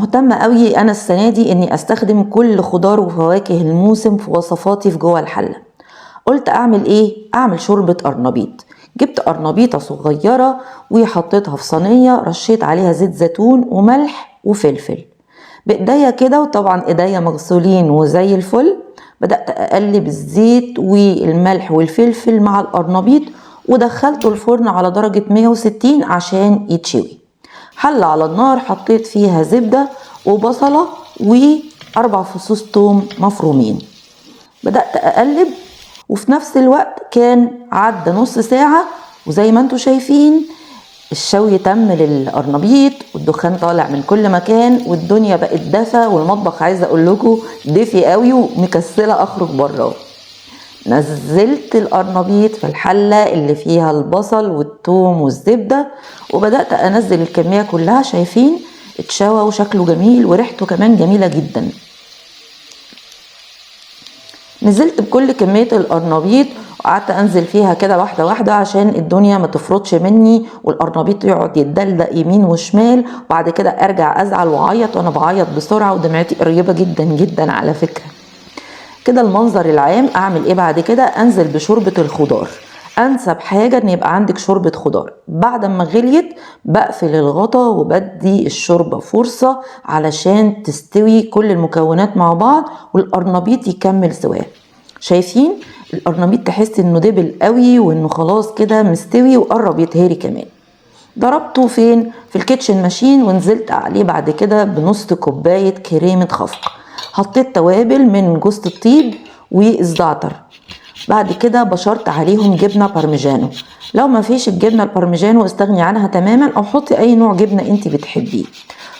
مهتمة قوي انا السنة دي اني استخدم كل خضار وفواكه الموسم في وصفاتي في جوه الحلة. قلت اعمل ايه؟ اعمل شوربة قرنبيط. جبت قرنبيطة صغيرة وحطيتها في صينية، رشيت عليها زيت زيتون وملح وفلفل بايديا كده، وطبعا ايديا مغسولين وزي الفل. بدأت اقلب الزيت والملح والفلفل مع القرنبيط ودخلته الفرن على درجة 160 عشان يتشوي. حلة على النار، حطيت فيها زبدة وبصلة و4 فصوص توم مفرومين. بدأت أقلب، وفي نفس الوقت كان عدى نص ساعة، وزي ما انتوا شايفين الشوي تم للقرنبيط والدخان طالع من كل مكان والدنيا بقت دفى، والمطبخ عايزة اقول لكم دفي قوي ومكسلة اخرج بره. نزلت القرنبيط في الحلة اللي فيها البصل والثوم والزبدة، وبدأت انزل الكمية كلها. شايفين اتشوى وشكله جميل وريحته كمان جميلة جدا. نزلت بكل كمية القرنبيط وقعدت انزل فيها كده واحدة واحدة عشان الدنيا ما تفرطش مني والقرنبيط يقعد يتدلدق يمين وشمال، وبعد كده ارجع ازعل واعيط، وانا بعيط بسرعة ودمعتي قريبة جدا جدا على فكرة. كده المنظر العام. اعمل ايه بعد كده؟ انزل بشوربة الخضار. انسب حاجة ان يبقى عندك شوربة خضار. بعد ما غليت بقفل الغطا وبدي الشوربة فرصة علشان تستوي كل المكونات مع بعض والقرنبيط يكمل سواه. شايفين القرنبيط تحس انه دبل قوي وانه خلاص كده مستوي وقرب يتهري كمان. ضربته فين؟ في الكيتشن ماشين، ونزلت عليه بعد كده بنص كوباية كريمة خفق. حطيت توابل من جوز الطيب والزعتر. بعد كده بشرت عليهم جبنة بارميجانو. لو ما فيش الجبنة البارميجانو استغني عنها تماما، او حطي اي نوع جبنة انت بتحبيه.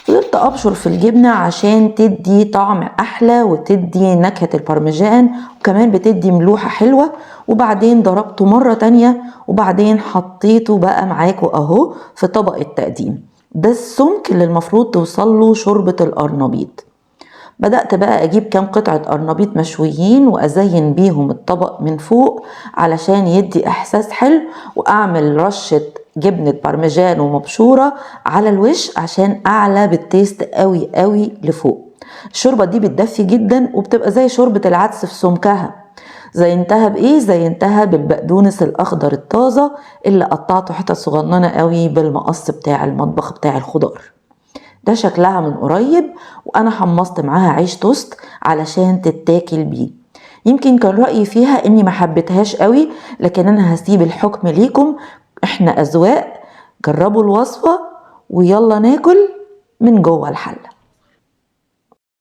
فضلت ابشر في الجبنة عشان تدي طعم احلى وتدي نكهة البارميجان، وكمان بتدي ملوحة حلوة. وبعدين ضربته مرة تانية، وبعدين حطيته بقى معاكو اهو في طبق التقديم. ده السمك اللي المفروض توصله شوربة القرنبيط. بدأت بقى أجيب كام قطعة قرنبيط مشويين وأزين بيهم الطبق من فوق علشان يدي إحساس حلو، وأعمل رشة جبنة بارميجان ومبشورة على الوش عشان أعلى بالتيست قوي قوي لفوق. الشوربة دي بتدفي جدا وبتبقى زي شوربة العدس في سمكها. زينتها بإيه؟ زينتها بالبقدونس الأخضر الطازة اللي قطعته حتت صغننة قوي بالمقص بتاع المطبخ بتاع الخضار. ده شكلها من قريب، وانا حمصت معاها عيش توست علشان تتاكل بيه. يمكن كان رأيي فيها اني ما حبيتهاش قوي، لكن انا هسيب الحكم ليكم، احنا اذواق. جربوا الوصفة ويلا ناكل من جوه الحلة.